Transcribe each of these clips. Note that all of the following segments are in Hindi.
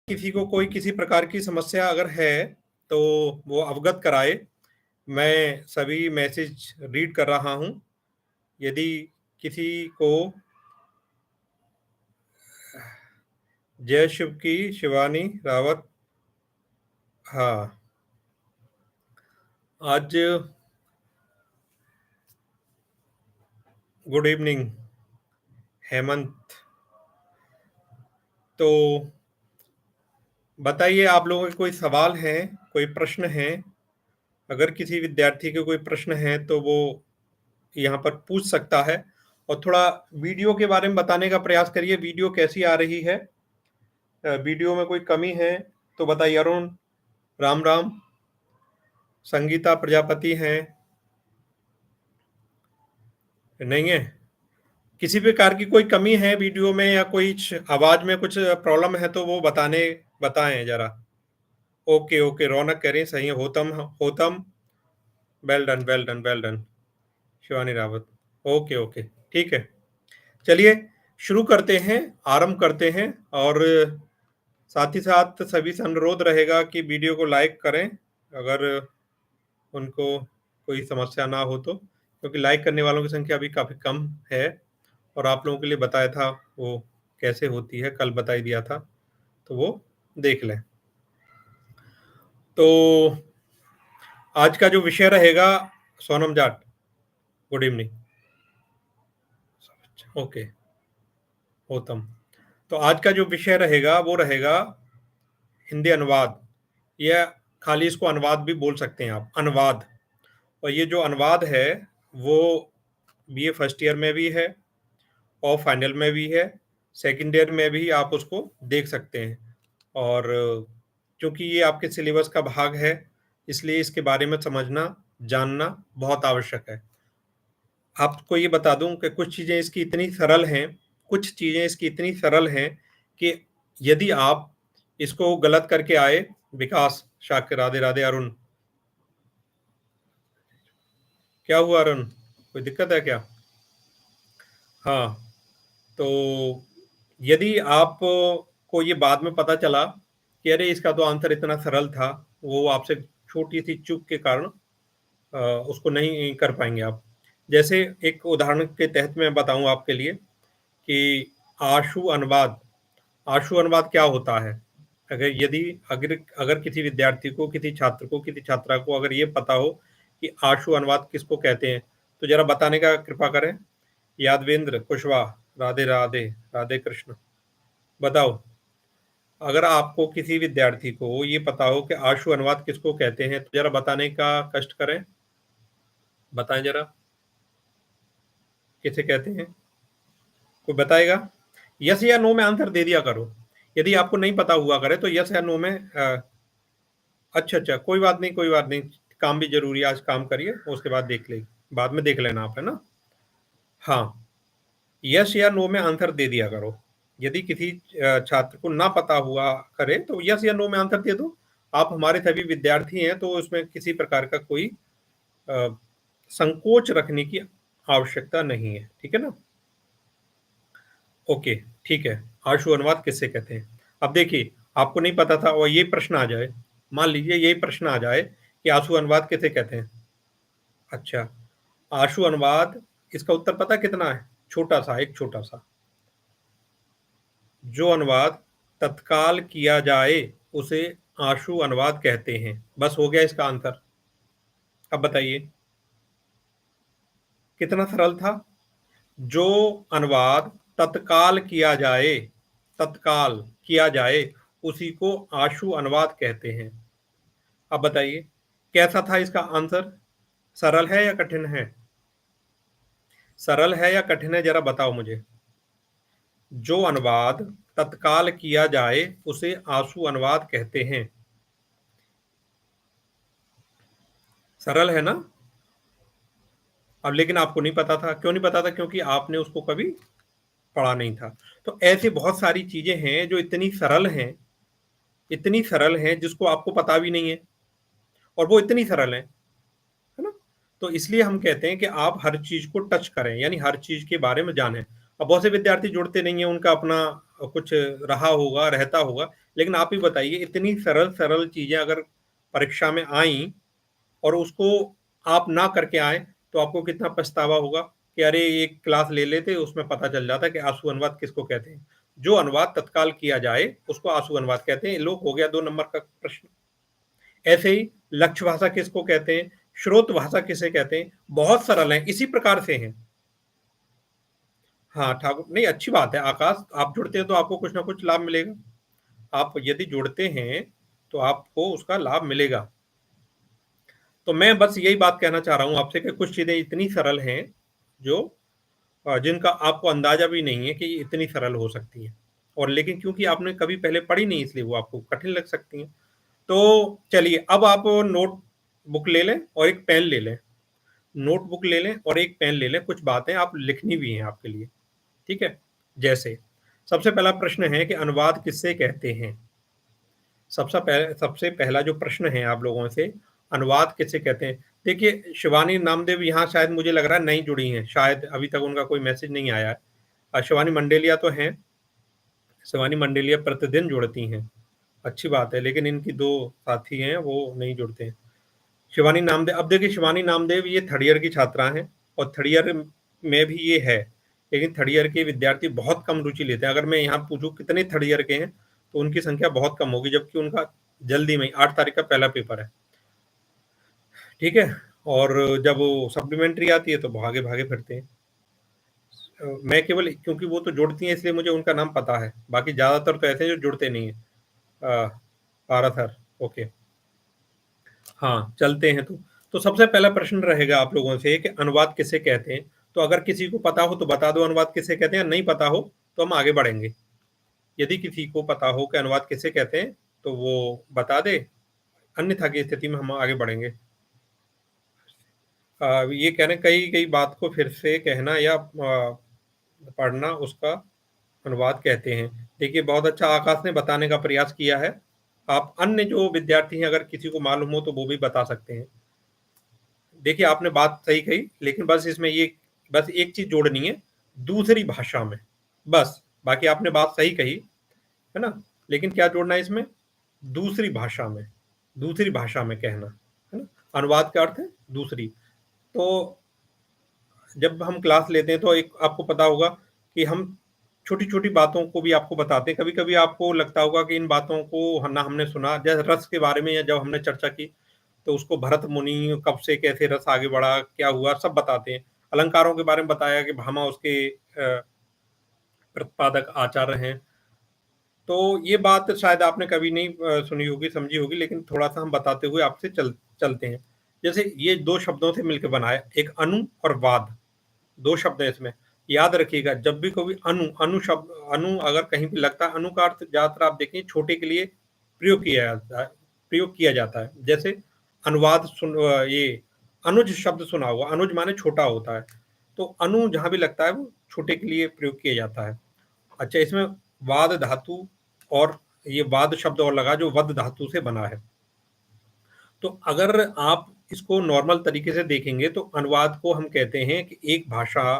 किसी को कोई किसी प्रकार की समस्या अगर है तो वो अवगत कराए। मैं सभी मैसेज रीड कर रहा हूँ। यदि किसी को जय शिव की शिवानी रावत, हाँ, आज गुड इवनिंग हेमंत। तो बताइए, आप लोगों के कोई सवाल हैं, कोई प्रश्न हैं? अगर किसी विद्यार्थी के कोई प्रश्न है तो वो यहाँ पर पूछ सकता है। और थोड़ा वीडियो के बारे में बताने का प्रयास करिए, वीडियो कैसी आ रही है। वीडियो में कोई कमी है तो बताइए। अरुण, राम राम, संगीता प्रजापति हैं, नहीं है? किसी प्रकार की कोई कमी है वीडियो में या कोई आवाज में कुछ प्रॉब्लम है तो वो बताएं जरा। ओके ओके, रौनक कह रही है, सही है। होतम होतम, well done well done well done. Shivani Rawat, okay okay, ठीक है। चलिए शुरू करते हैं, आरंभ करते हैं। और साथ ही साथ सभी से अनुरोध रहेगा कि वीडियो को लाइक करें अगर उनको कोई समस्या ना हो तो, क्योंकि लाइक करने वालों की संख्या अभी काफ़ी कम है। और आप लोगों के लिए बताया था वो कैसे होती है, कल बताई दिया था, तो वो देख लें। तो आज का जो विषय रहेगा, Sonam Jat, good evening. Okay, उत्तम। तो आज का जो विषय रहेगा वो रहेगा हिंदी अनुवाद, या खाली इसको अनुवाद भी बोल सकते हैं आप, अनुवाद। और ये जो अनुवाद है वो बीए फर्स्ट ईयर में भी है और फाइनल में भी है, सेकेंड ईयर में भी आप उसको देख सकते हैं। और क्योंकि ये आपके सिलेबस का भाग है, इसलिए इसके बारे में समझना जानना बहुत आवश्यक है। आपको ये बता दूं कि कुछ चीज़ें इसकी इतनी सरल हैं, कुछ चीज़ें इसकी इतनी सरल हैं कि यदि आप इसको गलत करके आए, विकास शाकिर, राधे राधे। अरुण, क्या हुआ अरुण, कोई दिक्कत है क्या? हाँ, तो यदि आप को ये बाद में पता चला कि अरे इसका तो आंसर इतना सरल था, वो आपसे छोटी सी चूक के कारण उसको नहीं कर पाएंगे आप। जैसे एक उदाहरण के तहत मैं बताऊं आपके लिए कि आशु अनुवाद, आशु अनुवाद क्या होता है। अगर अगर किसी विद्यार्थी को, किसी छात्र को, किसी छात्रा को अगर ये पता हो कि आशु अनुवाद किसको कहते हैं तो जरा बताने का कृपा करें। यादवेंद्र कुशवाहा, राधे राधे, राधे कृष्ण, बताओ। अगर आपको किसी विद्यार्थी को ये पता हो कि आशु अनुवाद किसको कहते हैं तो जरा बताने का कष्ट करें, बताएं जरा किसे कहते हैं। कोई बताएगा? यस या नो में आंसर दे दिया करो। यदि आपको नहीं पता हुआ करे तो यस या नो में अच्छा अच्छा, कोई बात नहीं, कोई बात नहीं। काम भी जरूरी है, आज काम करिए, उसके बाद देख ले, बाद में देख लेना आप, है ना? हाँ, यस या नो में आंसर दे दिया करो। यदि किसी छात्र को ना पता हुआ करे तो यस या नो में आंसर दे दो। आप हमारे सभी विद्यार्थी हैं तो उसमें किसी प्रकार का कोई अ, संकोच रखने की आवश्यकता नहीं है, ठीक है ना? ओके, ठीक है। आशु अनुवाद किससे कहते हैं? अब देखिए, आपको नहीं पता था और ये प्रश्न आ जाए, मान लीजिए यही प्रश्न आ जाए कि आशु अनुवाद किसे कहते हैं। अच्छा, आशु अनुवाद, इसका उत्तर पता कितना है? छोटा सा, एक छोटा सा। जो अनुवाद तत्काल किया जाए उसे आशु अनुवाद कहते हैं। बस हो गया इसका आंसर। अब बताइए कितना सरल था। जो अनुवाद तत्काल किया जाए, तत्काल किया जाए, उसी को आशु अनुवाद कहते हैं। अब बताइए कैसा था इसका आंसर? सरल है या कठिन है? सरल है या कठिन है, जरा बताओ मुझे। जो अनुवाद तत्काल किया जाए उसे आशु अनुवाद कहते हैं। सरल है ना? अब लेकिन आपको नहीं पता था, क्यों नहीं पता था? क्योंकि आपने उसको कभी पढ़ा नहीं था। तो ऐसी बहुत सारी चीजें हैं जो इतनी सरल हैं, इतनी सरल हैं जिसको आपको पता भी नहीं है, और वो इतनी सरल है ना? तो इसलिए हम कहते हैं कि आप हर चीज को टच करें, यानी हर चीज के बारे में जानें। अब बहुत से विद्यार्थी जुड़ते नहीं हैं, उनका अपना कुछ रहा होगा, रहता होगा, लेकिन आप ही बताइए इतनी सरल चीज़ें अगर परीक्षा में आईं और उसको आप ना करके आए, तो आपको कितना पछतावा होगा कि अरे एक क्लास ले लेते, उसमें पता चल जाता कि आंसू अनुवाद किसको कहते हैं। जो अनुवाद तत्काल किया जाए, उसको आंसू अनुवाद कहते हैं। लोग हो गया 2 नंबर का प्रश्न। ऐसे ही लक्ष्य भाषा किसको कहते हैं, श्रोत भाषा किसे कहते हैं, बहुत सरल है, इसी प्रकार से हैं। हाँ, ठाकुर नहीं अच्छी बात है आकाश, आप जुड़ते हैं तो आपको कुछ ना कुछ लाभ मिलेगा। आप यदि जुड़ते हैं, तो आपको उसका लाभ मिलेगा। तो मैं बस यही बात कहना चाह रहा हूँ आपसे कि कुछ चीज़ें इतनी सरल हैं, जो जिनका आपको अंदाज़ा भी नहीं है कि ये इतनी सरल हो सकती हैं। और लेकिन क्योंकि आपने कभी पहले पढ़ी नहीं, इसलिए वो आपको कठिन लग सकती हैं। तो चलिए, अब आप नोटबुक ले लें और एक पेन ले लें। नोटबुक ले लें और एक पेन ले लें, कुछ बातें आप लिखनी भी हैं आपके लिए, ठीक है? जैसे सबसे पहला प्रश्न है कि अनुवाद किससे कहते हैं? सबसे पहला जो प्रश्न है आप लोगों से, अनुवाद किसे कहते हैं? देखिए, शिवानी नामदेव यहाँ शायद मुझे लग रहा है नहीं जुड़ी हैं, शायद अभी तक उनका कोई मैसेज नहीं आया है। शिवानी मंडेलिया तो हैं, शिवानी मंडेलिया प्रतिदिन जुड़ती हैं, अच्छी बात है, लेकिन इनकी 2 साथी हैं, वो नहीं जुड़ते हैं। शिवानी नामदेव, अब देखिए शिवानी नामदेव ये थर्ड ईयर की छात्रा हैं और थर्ड ईयर में भी ये है, लेकिन थर्ड ईयर के विद्यार्थी बहुत कम रुचि लेते हैं। अगर मैं यहाँ पूछूँ कितने थर्ड ईयर के हैं, तो उनकी संख्या बहुत कम होगी, जबकि उनका जल्दी में 8 तारीख का पहला पेपर है, ठीक है? और जब वो सप्लीमेंट्री आती है तो भागे-भागे फिरते हैं। मैं केवल क्योंकि वो तो जुड़ती हैं इसलिए मुझे उनका नाम पता है, बाकी ज़्यादातर तो ऐसे हैं जो जुड़ते नहीं हैं। पारा सर, ओके। हाँ, चलते हैं तो। तो सबसे पहला प्रश्न रहेगा आप लोगों से कि अनुवाद किसे कहते हैं? तो अगर किसी को पता हो तो बता दो अनुवाद किसे कहते हैं, नहीं पता हो तो हम आगे बढ़ेंगे। यदि किसी को पता हो कि अनुवाद किसे कहते हैं, तो वो बता दे, अन्यथा की स्थिति में हम आगे बढ़ेंगे। ये कह रहे हैं कई बात को फिर से कहना या पढ़ना उसका अनुवाद कहते हैं। देखिए बहुत अच्छा आकाश ने बताने का प्रयास किया है। आप अन्य जो विद्यार्थी हैं अगर किसी को मालूम हो तो वो भी बता सकते हैं। देखिए आपने बात सही कही, लेकिन बस इसमें ये बस एक चीज़ जोड़नी है, दूसरी भाषा में, बस। बाकी आपने बात सही कही, है ना? लेकिन क्या जोड़ना है इसमें? दूसरी भाषा में कहना, है ना? अनुवाद का अर्थ है दूसरी। तो जब हम क्लास लेते हैं तो एक आपको पता होगा कि हम छोटी-छोटी बातों को भी आपको बताते हैं। कभी-कभी आपको लगता होगा कि इन बातों को ना हमने सुना, जैसे रस के बारे में या जब हमने चर्चा की, तो उसको भरत मुनि कब से कैसे रस आगे बढ़ा, क्या हुआ, सब बताते हैं। अलंकारों के बारे में बताया कि भामा उसके प्रतिपादक आचार्य हैं। तो ये बात शायद आपने कभी नहीं सुनी होगी, समझी होगी, लेकिन थोड़ा-सा हम बताते हुए आपसे चलते हैं। जैसे ये 2 शब्दों से मिलके बना है, एक अनु और वाद। 2 शब्द हैं इसमें। याद रखिएगा जब भी कोई अनु अगर कहीं पे लगता है, अनु का अर्थ ज़्यादातर आप देखें छोटे के लिए प्रयोग किया जाता है। जैसे अनुवाद ये अनुज शब्द सुना होगा, अनुज माने छोटा होता है। तो अनु जहाँ भी लगता है वो छोटे के लिए प्रयोग किया जाता है। अच्छा, इसमें वाद धातु और ये वाद शब्द और लगा जो वद धातु से बना है। तो अगर आप इसको नॉर्मल तरीके से देखेंगे तो अनुवाद को हम कहते हैं कि एक भाषा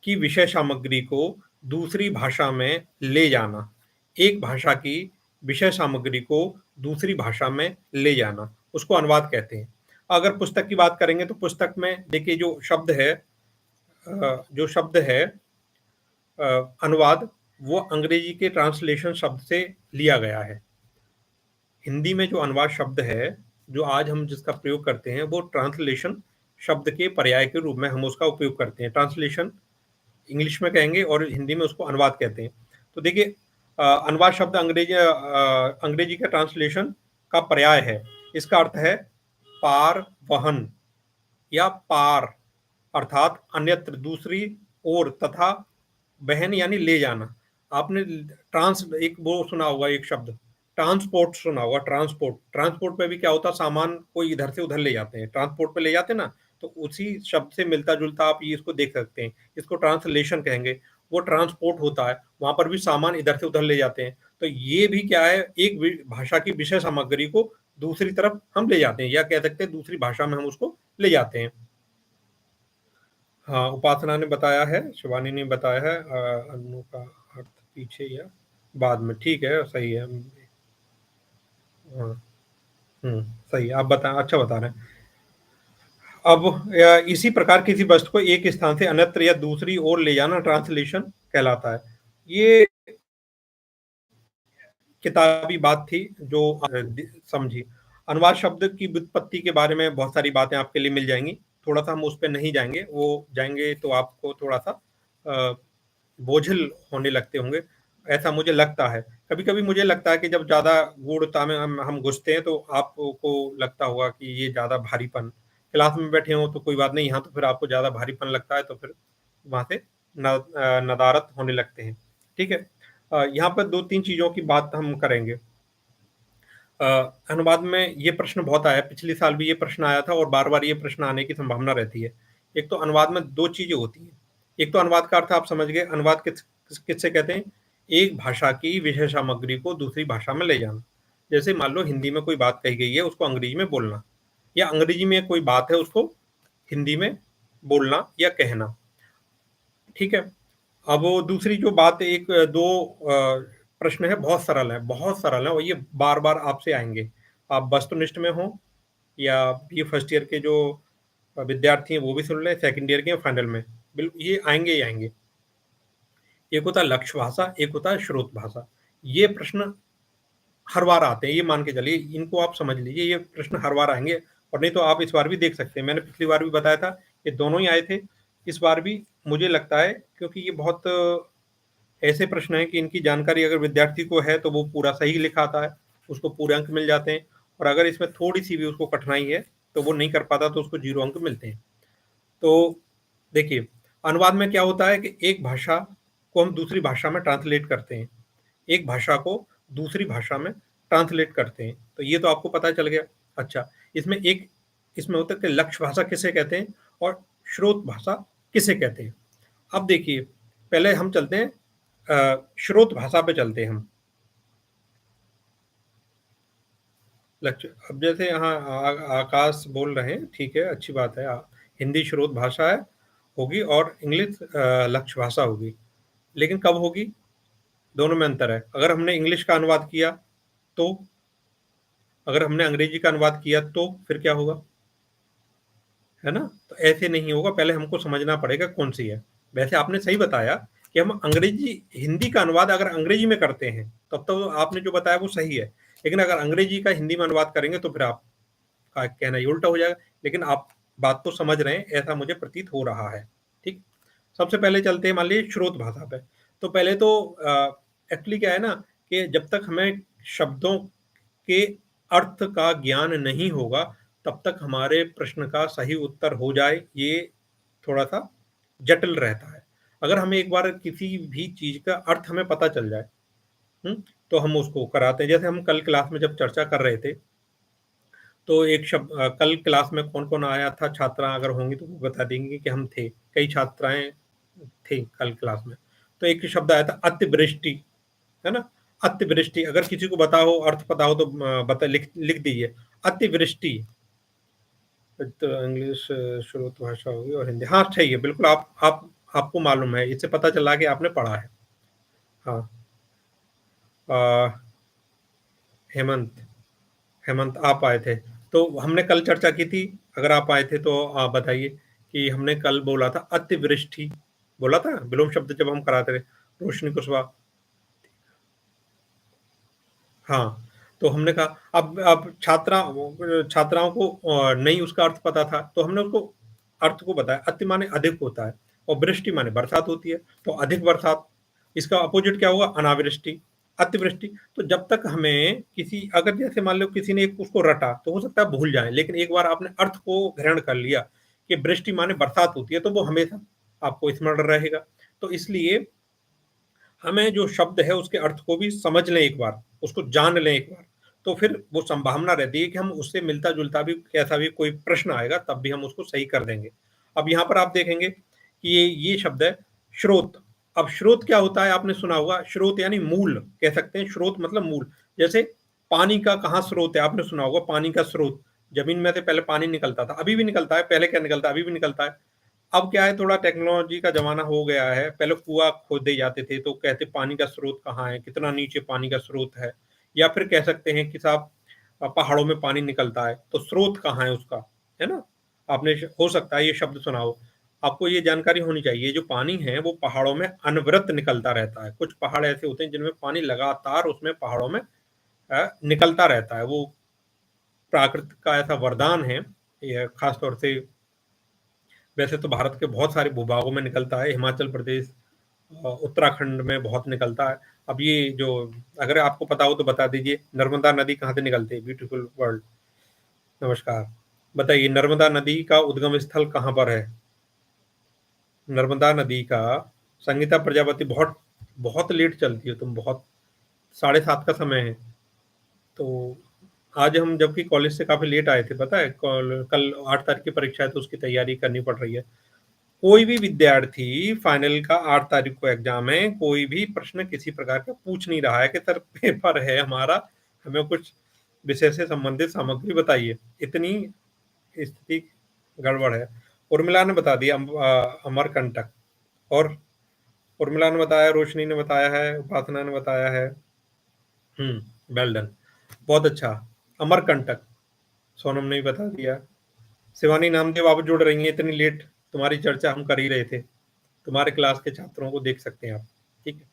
की विषय सामग्री को दूसरी भाषा में ले जाना। एक भाषा की विषय सामग्री को दूसरी भाषा में ले जाना, उसको अनुवाद कहते हैं। अगर पुस्तक की बात करेंगे तो पुस्तक में देखिए जो शब्द है अनुवाद, वो अंग्रेजी के ट्रांसलेशन शब्द से लिया गया है। हिंदी में जो अनुवाद शब्द है, जो आज हम जिसका प्रयोग करते हैं, वो ट्रांसलेशन शब्द के पर्याय के रूप में हम उसका उपयोग करते हैं। ट्रांसलेशन इंग्लिश में कहेंगे और हिंदी में उसको अनुवाद कहते हैं। तो देखिए अनुवाद शब्द अंग्रेजी का ट्रांसलेशन का पर्याय है। इसका अर्थ है पार वहन या पार, अर्थात अन्यत्र, दूसरी ओर, तथा बहन यानी ले जाना। आपने एक वो सुना होगा, एक शब्द ट्रांसपोर्ट सुना होगा। ट्रांसपोर्ट में भी क्या होता है, सामान को इधर से उधर ले जाते हैं, ट्रांसपोर्ट पे ले जाते हैं ना, तो उसी शब्द से मिलता जुलता आप ये इसको देख सकते हैं। इसको ट्रांसलेशन कहेंगे। वो ट्रांसपोर्ट होता है, वहां पर भी सामान इधर से उधर ले जाते हैं। तो ये भी क्या है, एक भाषा की विषय सामग्री को दूसरी तरफ हम ले जाते हैं, या कह सकते हैं दूसरी भाषा में हम उसको ले जाते हैं। हाँ, उपासना ने बताया है, शिवानी ने बताया है, अनु का अर्थ पीछे या बाद में, ठीक है, सही है। हाँ, सही है, आप अच्छा बता रहे हैं। अब इसी प्रकार किसी वस्तु को एक स्थान से अन्यत्र या दूसरी ओर ले जाना ट्रांसलेशन कहलाता है। ये किताबी बात थी जो समझी। अनुवाद शब्द की व्युत्पत्ति के बारे में बहुत सारी बातें आपके लिए मिल जाएंगी। थोड़ा सा हम उस पर नहीं जाएंगे, वो जाएंगे तो आपको थोड़ा सा बोझिल होने लगते होंगे, ऐसा मुझे लगता है। कभी कभी मुझे लगता है कि जब ज्यादा गूढ़ता में हम घुसते हैं तो आपको लगता होगा कि ये ज्यादा भारीपन, क्लास में बैठे हो तो कोई बात नहीं, यहाँ तो फिर आपको ज्यादा भारीपन लगता है, तो फिर वहां से नदारत होने लगते हैं। ठीक है, यहाँ पर दो तीन चीजों की बात हम करेंगे। अ, अनुवाद में ये प्रश्न बहुत आया, पिछले साल भी ये प्रश्न आया था और बार बार ये प्रश्न आने की संभावना रहती है। एक तो अनुवाद में दो चीजें होती हैं। एक तो अनुवाद का अर्थ आप समझ गए, अनुवाद किससे कहते हैं? एक भाषा की विषय सामग्री को दूसरी भाषा में ले जाना। जैसे मान लो हिंदी में कोई बात कही गई है, उसको अंग्रेजी में बोलना, या अंग्रेजी में कोई बात है उसको हिंदी में बोलना या कहना। ठीक है, अब वो दूसरी जो बात, एक दो प्रश्न है, बहुत सरल है, बहुत सरल है, और ये बार बार आपसे आएंगे। आप वस्तुनिष्ठ में हो या बी फर्स्ट ईयर के जो विद्यार्थी हैं वो भी सुन लें, सेकंड ईयर के या फाइनल में, बिल्कुल ये आएंगे ही आएंगे। एक होता है लक्ष्य भाषा, एक होता है स्रोत भाषा। ये प्रश्न हर बार आते हैं, ये मान के चलिए, इनको आप समझ लीजिए, ये प्रश्न हर बार आएंगे। और नहीं तो आप इस बार भी देख सकते हैं, मैंने पिछली बार भी बताया था, ये दोनों ही आए थे। इस बार भी मुझे लगता है, क्योंकि ये बहुत ऐसे प्रश्न हैं कि इनकी जानकारी अगर विद्यार्थी को है तो वो पूरा सही लिखा आता है, उसको पूरे अंक मिल जाते हैं। और अगर इसमें थोड़ी सी भी उसको कठिनाई है तो वो नहीं कर पाता, तो उसको 0 अंक मिलते हैं। तो देखिए, अनुवाद में क्या होता है कि एक भाषा को हम दूसरी भाषा में ट्रांसलेट करते हैं, एक भाषा को दूसरी भाषा में ट्रांसलेट करते हैं। तो ये तो आपको पता चल गया। अच्छा, इसमें होता है कि लक्ष्य भाषा किसे कहते हैं और स्रोत भाषा किसे कहते हैं। अब देखिए, पहले हम चलते हैं स्रोत भाषा पे चलते हैं हम। लक्ष्य, अब जैसे यहाँ आकाश बोल रहे हैं, ठीक है, अच्छी बात है। हिंदी स्रोत भाषा है, होगी, और इंग्लिश लक्ष्य भाषा होगी। लेकिन कब होगी? दोनों में अंतर है। अगर हमने इंग्लिश का अनुवाद किया तो, अगर हमने अंग्रेजी का अनुवाद किया तो फिर क्या होगा? है ना? तो ऐसे नहीं होगा, पहले हमको समझना पड़ेगा कौन सी है। वैसे आपने सही बताया कि हम अंग्रेजी हिंदी का अनुवाद अगर अंग्रेजी में करते हैं, तब तो आपने जो बताया वो सही है। लेकिन अगर अंग्रेजी का हिंदी में अनुवाद करेंगे तो फिर आपका कहना ये उल्टा हो जाएगा। लेकिन आप बात को समझ रहे हैं, ऐसा मुझे प्रतीत हो रहा है। ठीक, सबसे पहले चलते हैं मान लीजिए स्रोत भाषा पे। तो पहले तो एक्चुअली क्या है ना, कि जब तक हमें शब्दों के अर्थ का ज्ञान नहीं होगा, तब तक हमारे प्रश्न का सही उत्तर हो जाए, ये थोड़ा-सा जटिल रहता है। अगर हमें एक बार किसी भी चीज़ का अर्थ हमें पता चल जाए, हुँ? तो हम उसको कराते हैं। जैसे हम कल क्लास में जब चर्चा कर रहे थे, तो एक कल क्लास में कौन-कौन आया था, छात्रा अगर होंगी तो वो बता देंगी कि हम थे। कई छात्राएँ थी कल क्लास में। तो एक शब्द आया था अतिवृष्टि, है ना? अतिवृष्टि, अगर किसी को पता हो, अर्थ पता हो तो बता, लिख लिख दीजिए। अतिवृष्टि, तो इंग्लिश स्रोत भाषा होगी और हिंदी। हाँ, सही है, बिल्कुल आपको मालूम है, इससे पता चला कि आपने पढ़ा है। हाँ, अ, हेमंत हेमंत आप आए थे, तो हमने कल चर्चा की थी। अगर आप आए थे तो आप बताइए कि हमने कल बोला था अतिवृष्टि, बोला था विलोम शब्द जब हम कराते थे, रोशनी कुशवाहा। हाँ, तो हमने कहा अब छात्राओं को नहीं उसका अर्थ पता था, तो हमने उसको अर्थ को बताया। अति माने अधिक होता है, और वृष्टि माने बरसात होती है, तो अधिक बरसात। इसका अपोजिट क्या होगा? अनावृष्टि, अतिवृष्टि। तो जब तक हमें किसी, अगर जैसे मान लो किसी ने एक उसको रटा, तो हो सकता है भूल जाए, लेकिन एक बार आपने अर्थ को ग्रहण कर लिया कि वृष्टि माने बरसात होती है, तो वो हमेशा आपको स्मरण रहेगा। तो इसलिए हमें जो शब्द है उसके अर्थ को भी समझ लें एक बार, उसको जान लें एक बार, तो फिर वो संभावना रहती है कि हम उससे मिलता-जुलता भी कैसा भी कोई प्रश्न आएगा, तब भी हम उसको सही कर देंगे। अब यहाँ पर आप देखेंगे कि ये शब्द है स्रोत। अब स्रोत क्या होता है? आपने सुना होगा, स्रोत यानी मूल कह सकते हैं, स्रोत मतलब मूल। जैसे पानी का कहाँ स्रोत है? आपने सुना होगा पानी का स्रोत, ज़मीन में से पहले पानी निकलता था, अभी भी निकलता है, पहले क्या निकलता है? अभी भी निकलता है। अब क्या है, थोड़ा टेक्नोलॉजी का ज़माना हो गया है, पहले कुआँ खोदे जाते थे, तो कहते पानी का स्रोत कहाँ है, कितना नीचे पानी का स्रोत है, या फिर कह सकते हैं कि साहब पहाड़ों में पानी निकलता है, तो स्रोत कहाँ है उसका, है ना? आपने हो सकता है ये शब्द सुना हो। आपको ये जानकारी होनी चाहिए, जो पानी है वो पहाड़ों में अनवरत निकलता रहता है। कुछ पहाड़ ऐसे होते हैं जिनमें पानी लगातार उसमें पहाड़ों में निकलता रहता है। वो प्राकृतिक का ऐसा वरदान है, ये खास तौर से वैसे तो भारत के बहुत सारे भूभागों में निकलता है, हिमाचल प्रदेश, उत्तराखंड में बहुत निकलता है। अब ये जो, अगर आपको पता हो तो बता दीजिए, नर्मदा नदी कहाँ से निकलती है? ब्यूटीफुल वर्ल्ड, नमस्कार। बताइए नर्मदा नदी का उद्गम स्थल कहाँ पर है? नर्मदा नदी का, संगीता प्रजापति बहुत बहुत लेट चलती हो तुम, बहुत 7:30 का समय है। तो आज हम जबकि कॉलेज से काफ़ी लेट आए थे, पता है? कल 8 तारीख की परीक्षा है तो उसकी तैयारी करनी पड़ रही है। कोई भी विद्यार्थी फाइनल का 8 तारीख को एग्जाम है, कोई भी प्रश्न किसी प्रकार का पूछ नहीं रहा है कि सर पेपर है हमारा, हमें कुछ विषय से संबंधित सामग्री बताइए। इतनी स्थिति गड़बड़ है। उर्मिला ने बता दिया अमरकंटक, और उर्मिला ने बताया, रोशनी ने बताया है, उपासना ने बताया है। वेल डन, बहुत अच्छा। अमरकंटक सोनम ने भी बता दिया। शिवानी नामदेव आप जुड़ रही हैं इतनी लेट, तुम्हारी चर्चा हम कर ही रहे थे, तुम्हारे क्लास के छात्रों को देख सकते हैं आप, ठीक है।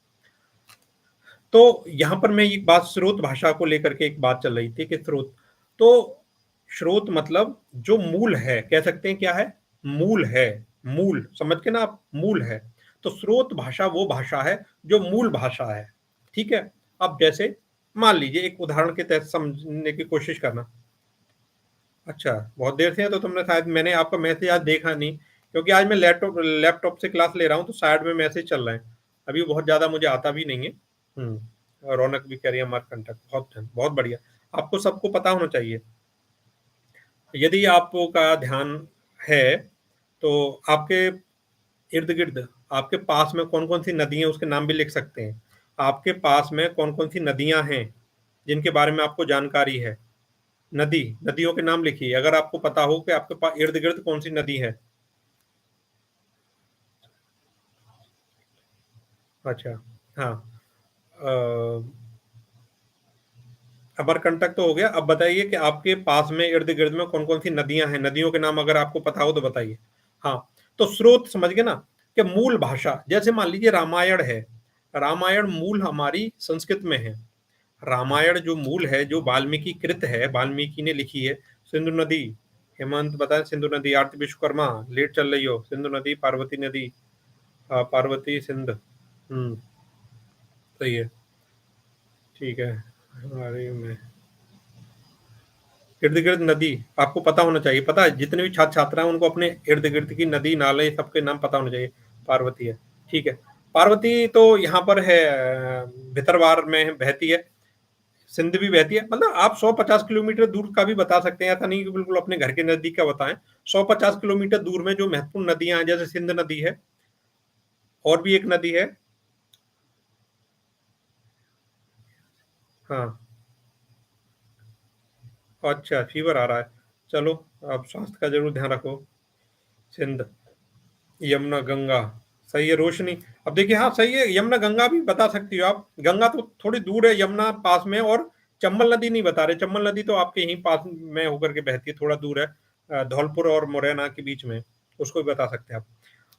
तो यहाँ पर मैं एक बात, स्रोत भाषा को लेकर के एक बात चल रही थी कि स्रोत, तो स्रोत मतलब जो मूल है, कह सकते हैं क्या है, मूल है, मूल समझ के ना आप, मूल है। तो स्रोत भाषा वो भाषा है जो मूल भाषा है, ठीक है। अब जैसे मान लीजिए, एक उदाहरण के तहत समझने की कोशिश करना। अच्छा, बहुत देर से है तो तुमने, शायद मैंने आपका मैसेज आज देखा नहीं, क्योंकि आज मैं लैपटॉप लैपटॉप से क्लास ले रहा हूँ, तो साइड में मैसेज चल रहा है, अभी बहुत ज़्यादा मुझे आता भी नहीं है। और रौनक भी कह रही है अमरकंटक, बहुत बढ़िया। आपको सबको पता होना चाहिए। यदि आपका ध्यान है तो आपके इर्द गिर्द, आपके पास में कौन कौन सी नदी है उसके नाम भी लिख सकते हैं। आपके पास में कौन कौन सी नदियां हैं जिनके बारे में आपको जानकारी है? नदियों के नाम लिखिए, अगर आपको पता हो कि आपके पास इर्द गिर्द कौन सी नदी है। अच्छा, हाँ, अमरकंटक तो हो गया। अब बताइए कि आपके पास में इर्द गिर्द में कौन कौन सी नदियां हैं, नदियों के नाम अगर आपको पता हो तो बताइए। हाँ, तो स्रोत समझ गए ना, कि मूल भाषा, जैसे मान लीजिए रामायण है, रामायण मूल हमारी संस्कृत में है। रामायण जो मूल है, जो वाल्मीकि कृत है, वाल्मीकि ने लिखी है। सिंधु नदी, हेमंत बताए, सिंधु नदी, आरती विश्वकर्मा, लेट चल रही हो, सिंधु नदी, पार्वती नदी, पार्वती सिंध, सही है, ठीक है। हमारे में इर्द गिर्द नदी आपको पता होना चाहिए, पता है, जितने भी छात्र छात्रा हैं उनको अपने इर्द गिर्द की नदी नाले सबके नाम पता होना चाहिए। पार्वती है, ठीक है। पार्वती तो यहाँ पर है, भितरवार में बहती है। सिंध भी बहती है, मतलब आप 150 किलोमीटर दूर का भी बता सकते हैं, ऐसा नहीं कि बिल्कुल अपने घर के नजदीक का बताएं। 150 किलोमीटर दूर में जो महत्वपूर्ण नदियां हैं, जैसे सिंध नदी है, और भी एक नदी है। हाँ, अच्छा, फीवर आ रहा है, चलो, आप स्वास्थ्य का जरूर ध्यान रखो। सिंध, यमुना, गंगा, सही है रोशनी। अब देखिए, हाँ सही है, यमुना गंगा भी बता सकती हो आप, गंगा तो थोड़ी दूर है, यमुना पास में, और चंबल नदी नहीं बता रहे, चंबल नदी तो आपके यहीं पास में होकर के बहती है, थोड़ा दूर है, धौलपुर और मुरैना के बीच में, उसको भी बता सकते हैं आप।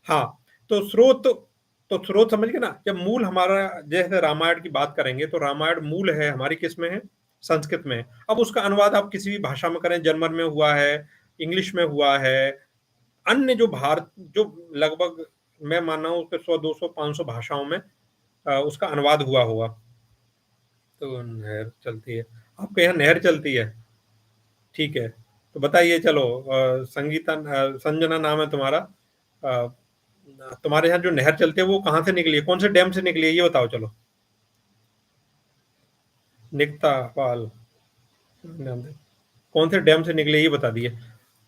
हाँ, तो स्रोत समझ गए ना, जब मूल हमारा, जैसे रामायण की बात करेंगे तो रामायण मूल है हमारी किस में है? संस्कृत में है। अब उसका अनुवाद आप किसी भी भाषा में करें, जर्मन में हुआ है, इंग्लिश में हुआ है, अन्य जो भारत, जो लगभग मैं मान रहा हूँ कि 100 200 500 भाषाओं में उसका अनुवाद हुआ होगा। तो नहर चलती है, आपके यहाँ नहर चलती है, ठीक है। तो बताइए, चलो, संगीता, संजना नाम है तुम्हारा, अ, तुम्हारे यहाँ जो नहर चलती है वो कहाँ से निकली है, कौन से डैम से निकली है, ये बताओ चलो। निकता पाल, कौन से डैम से निकले ये बता दिए।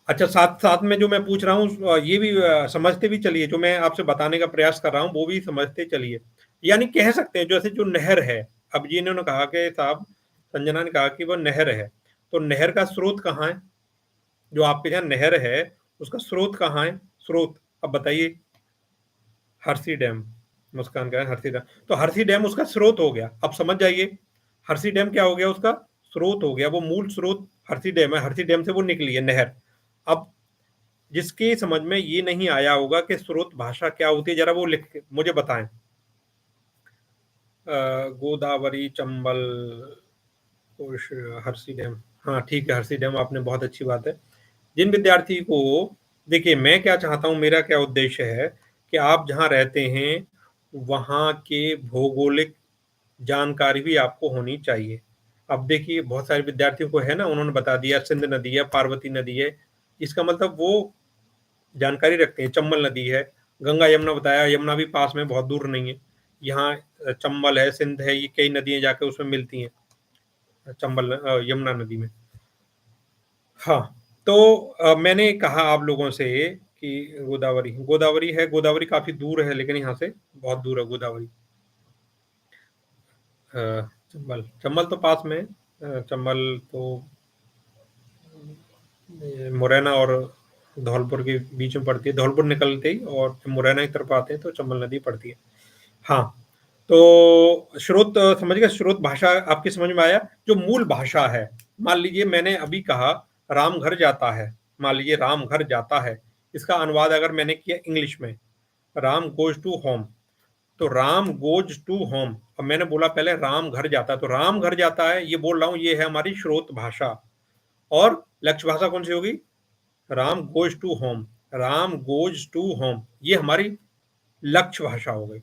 अच्छा, साथ साथ में जो मैं पूछ रहा हूँ ये भी समझते भी चलिए, जो मैं आपसे बताने का प्रयास कर रहा हूँ वो भी समझते चलिए। यानी कह सकते हैं, जैसे जो नहर है, अब जी इन्होंने कहा कि साहब, संजना ने कहा कि वो नहर है, तो नहर का स्रोत कहाँ है? जो आपके यहाँ नहर है उसका स्रोत कहाँ है? स्रोत, अब बताइए। हरसी डैम, मुस्कान कह रहे हैं हरसी डैम, तो हरसी डैम उसका स्रोत हो गया। अब समझ जाइए, हरसी डैम क्या हो गया, उसका स्रोत हो गया। वो मूल स्रोत हरसी डैम है, हरसी डैम से वो निकली है नहर। अब जिसके समझ में ये नहीं आया होगा कि स्रोत भाषा क्या होती है, जरा वो लिख के मुझे बताएं। गोदावरी, चंबल, कोश, हरसी डैम। हाँ ठीक है, हरसी डैम, आपने बहुत अच्छी बात है। जिन विद्यार्थी को, देखिए मैं क्या चाहता हूँ, मेरा क्या उद्देश्य है कि आप जहाँ रहते हैं वहाँ के भौगोलिक जानकारी भी आपको होनी चाहिए। अब देखिए बहुत सारे विद्यार्थियों को है ना, उन्होंने बता दिया सिंध नदी है, पार्वती नदी है, इसका मतलब वो जानकारी रखते हैं। चंबल नदी है, गंगा यमुना बताया, यमुना भी पास में, बहुत दूर नहीं है। यहाँ चंबल है, सिंध है, ये कई नदियां जाके उसमें मिलती हैं, चंबल यमुना नदी में। हाँ, तो मैंने कहा आप लोगों से कि गोदावरी, गोदावरी है, गोदावरी काफी दूर है, लेकिन यहाँ से बहुत दूर है गोदावरी। चंबल, चंबल तो पास में है। चंबल तो मुरैना और धौलपुर के बीच में पड़ती है। धौलपुर निकलते ही और मुरैना की तरफ आते हैं तो चंबल नदी पड़ती है। हाँ, तो स्रोत समझ गए, स्रोत भाषा आपकी समझ में आया। जो मूल भाषा है, मान लीजिए मैंने अभी कहा राम घर जाता है, मान लीजिए राम घर जाता है, इसका अनुवाद अगर मैंने किया इंग्लिश में, राम गोज टू होम, तो राम गोज टू होम। अब मैंने बोला पहले राम घर जाता है, तो राम घर जाता है ये बोल रहा हूं, ये है हमारी स्रोत भाषा। और लक्ष्य भाषा कौन सी होगी, Ram goes to home, Ram goes to home, ये हमारी लक्ष्य भाषा हो गई,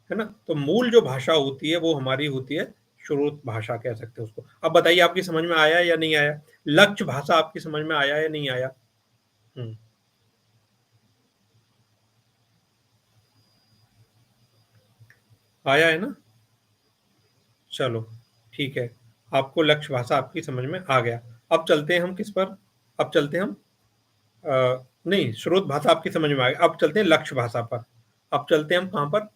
है ना। तो मूल जो भाषा होती है वो हमारी होती है स्रोत भाषा, कह सकते हैं उसको। अब बताइए आपकी समझ में आया या नहीं आया, लक्ष्य भाषा आपकी समझ में आया या नहीं आया। हम्म, आया है ना। चलो ठीक है, आपको लक्ष्य भाषा आपकी समझ में आ गया। अब चलते हैं हम किस पर, अब चलते हैं हम नहीं, स्रोत भाषा आपकी समझ में आ गई, अब चलते हैं लक्ष्य भाषा पर। अब चलते हैं हम कहाँ पर,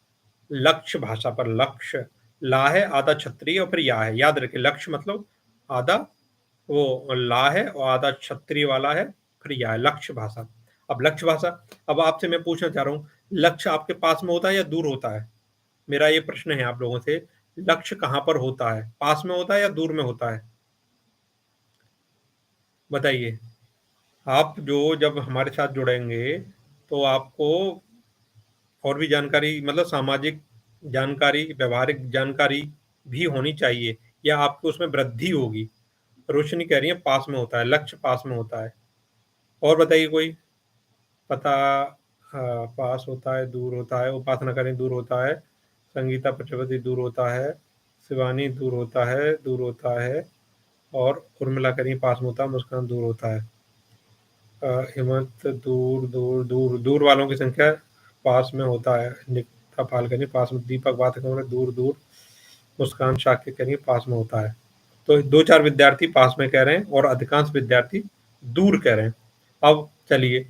लक्ष्य भाषा पर। लक्ष्य, ला है आधा क्षत्रिय और फिर या है, याद रखिए लक्ष्य मतलब आधा वो ला है और आधा क्षत्रिय वाला है, फिर या है, लक्ष्य भाषा। अब लक्ष्य भाषा, अब आपसे मैं पूछना चाह रहा हूँ, लक्ष्य आपके पास में होता है या दूर होता है। मेरा ये प्रश्न है आप लोगों से, लक्ष्य कहाँ पर होता है, पास में होता है या दूर में होता है, बताइए। आप जो जब हमारे साथ जुड़ेंगे तो आपको और भी जानकारी, मतलब सामाजिक जानकारी, व्यवहारिक जानकारी भी होनी चाहिए, या आपको उसमें वृद्धि होगी। रोशनी कह रही है पास में होता है, लक्ष्य पास में होता है। और बताइए कोई पता। हाँ, पास होता है, दूर होता है, उपासना करें दूर होता है, संगीता प्रजापति दूर होता है, शिवानी दूर होता है, दूर होता है, और उर्मिला करीं पास में होता है, मुस्कान दूर होता है। हेमंत दूर दूर दूर दूर वालों की संख्या पास में होता है, निकिता पाल करीं पास में, दीपक बात कर दूर दूर, मुस्कान शाक्य करीं पास में होता है। तो दो चार विद्यार्थी पास में कह रहे हैं और अधिकांश विद्यार्थी दूर कह रहे हैं। अब चलिए,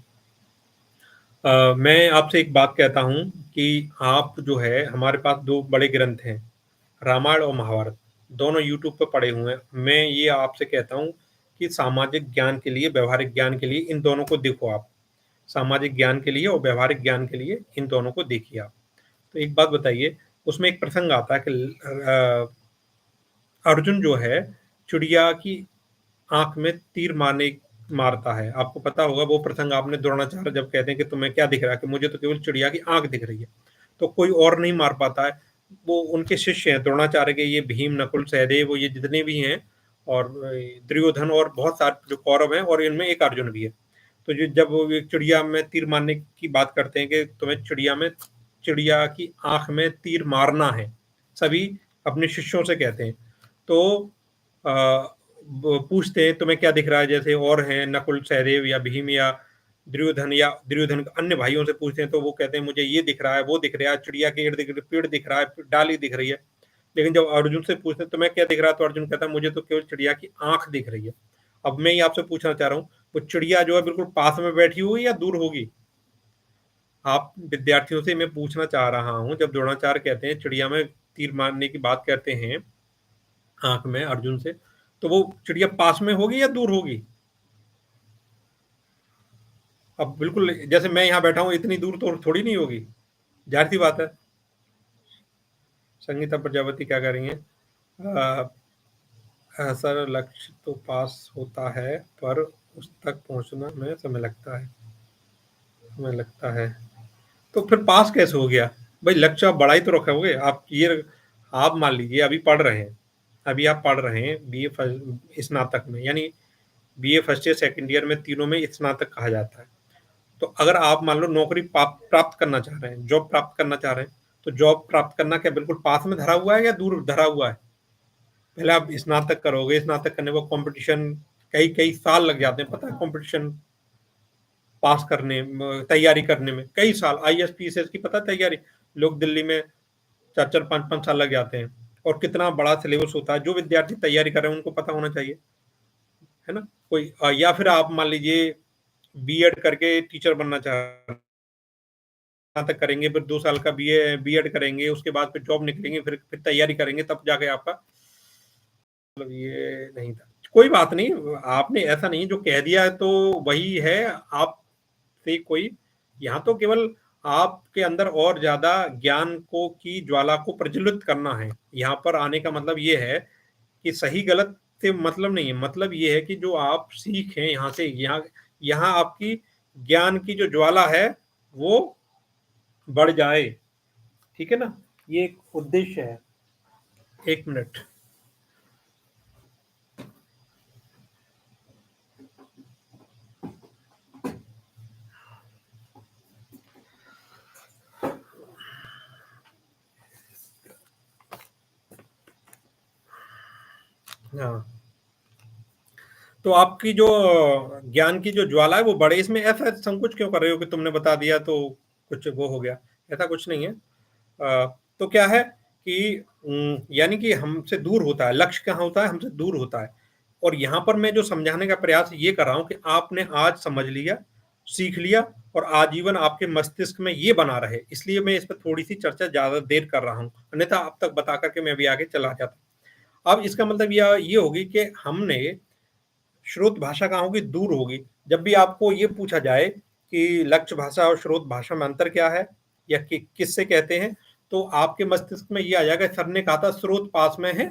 मैं आपसे एक बात कहता हूँ कि आप जो है, हमारे पास दो बड़े ग्रंथ हैं, रामायण और महाभारत, दोनों यूट्यूब पे पड़े हुए हैं। मैं ये आपसे कहता हूँ कि सामाजिक ज्ञान के लिए, व्यवहारिक ज्ञान के लिए इन दोनों को देखो आप। सामाजिक ज्ञान के लिए और व्यवहारिक ज्ञान के लिए इन दोनों को देखिए आप। तो एक बात बताइए, उसमें एक प्रसंग आता है कि अर्जुन जो है चिड़िया की आंख में तीर मारता है। आपको पता होगा वो प्रसंग, आपने द्रोणाचार्य जब कहते हैं कि तुम्हें क्या दिख रहा है, कि मुझे तो केवल चिड़िया की आंख दिख रही है, तो कोई और नहीं मार पाता है। वो उनके शिष्य हैं द्रोणाचार्य के, ये भीम, नकुल, सहदेव, वो ये जितने भी हैं, और दुर्योधन और बहुत सारे जो कौरव हैं, और इनमें एक अर्जुन भी है। तो जो जब वो एक चिड़िया में तीर मारने की बात करते हैं कि तुम्हें चिड़िया की आंख में तीर मारना है, सभी अपने शिष्यों से कहते हैं। तो पूछते हैं तुम्हें क्या दिख रहा है, जैसे और हैं नकुल, सहदेव या भीम या दुर्योधन अन्य भाइयों से पूछते हैं, तो वो कहते हैं मुझे ये दिख रहा है, वो दिख रहा है, चिड़िया के इर्द गिर्द पेड़ दिख रहा है, डाली दिख रही है। लेकिन जब अर्जुन से पूछते हैं तुम्हें क्या दिख रहा है, तो अर्जुन कहता है मुझे तो केवल चिड़िया की आंख दिख रही है। अब मैं ये आपसे पूछना चाह रहा हूँ, वो चिड़िया जो है बिल्कुल पास में बैठी होगी या दूर होगी। आप विद्यार्थियों से मैं पूछना चाह रहा हूँ, जब द्रोणाचार्य कहते हैं चिड़िया में तीर मारने की बात करते हैं आंख में अर्जुन से, तो वो चिड़िया पास में होगी या दूर होगी। अब बिल्कुल जैसे मैं यहाँ बैठा हूँ, इतनी दूर तो थोड़ी नहीं होगी, ज़ाहिर-सी बात है। संगीता प्रजापति क्या कह रही हैं? सर लक्ष्य तो पास होता है, पर उस तक पहुँचना में समय लगता है। समय लगता है। तो फिर पास कैसे हो गया? भाई लक्ष्य आप बड़ा ही तो रखोगे। आप मान लीजिए अभी पढ़ रहे हैं, अभी आप पढ़ रहे हैं बीए स्नातक में, यानी BA first year, second year में तीनों में स्नातक कहा जाता है। तो अगर आप मान लो नौकरी प्राप्त करना चाह रहे हैं, जॉब प्राप्त करना चाह रहे हैं, तो जॉब प्राप्त करना क्या बिल्कुल पास में धरा हुआ है या दूर धरा हुआ है? पहले आप स्नातक करोगे, स्नातक करने के बाद कॉम्पिटिशन कई साल लग जाते हैं, पता है कॉम्पिटिशन पास करने तैयारी करने में कई साल, आईएएस पीसीएस की पता है तैयारी, लोग दिल्ली में 4-4 5-5 साल लग जाते हैं और कितना बड़ा सिलेबस होता है। जो विद्यार्थी तैयारी कर रहे हैं उनको पता होना चाहिए, है ना? कोई या फिर आप मान लीजिए बीएड करके टीचर बनना चाह रहे हैं, तक करेंगे, फिर 2 साल का बीएड करेंगे, उसके बाद फिर जॉब निकलेंगे, फिर तैयारी करेंगे, तब जाके आपका मतलब ये नहीं था। कोई बात नहीं, आपने ऐसा नहीं जो कह दिया है तो वही है, आपसे कोई यहाँ तो केवल आपके अंदर और ज़्यादा ज्ञान को की ज्वाला को प्रज्वलित करना है। यहाँ पर आने का मतलब ये है कि सही-गलत से मतलब नहीं है, मतलब ये है कि जो आप सीखें यहाँ से, यहाँ यहाँ आपकी ज्ञान की जो ज्वाला है, वो बढ़ जाए, ठीक है ना? ये एक उद्देश्य है। 1 मिनट। हाँ। तो आपकी जो ज्ञान की जो ज्वाला है वो बढ़े, इसमें ऐसा संकोच क्यों कर रहे हो कि तुमने बता दिया तो कुछ वो हो गया? ऐसा कुछ नहीं है। तो क्या है कि यानी कि हमसे दूर होता है, लक्ष्य कहाँ होता है? हमसे दूर होता है। और यहाँ पर मैं जो समझाने का प्रयास ये कर रहा हूँ कि आपने आज समझ लिया, सीख लिया और आजीवन आपके मस्तिष्क में ये बना रहे, इसलिए मैं इस पे थोड़ी-सी चर्चा ज़्यादा देर कर रहा हूँ, अन्यथा अब तक बता कर के मैं अभी आगे चला जाता। अब इसका मतलब ये होगी कि हमने श्रुत भाषा कहाँ होगी? दूर होगी। जब भी आपको ये पूछा जाए कि लक्ष्य भाषा और श्रुत भाषा में अंतर क्या है? या किससे कहते हैं? तो आपके मस्तिष्क में ये आ जाएगा, सर ने कहा था स्रोत पास में है,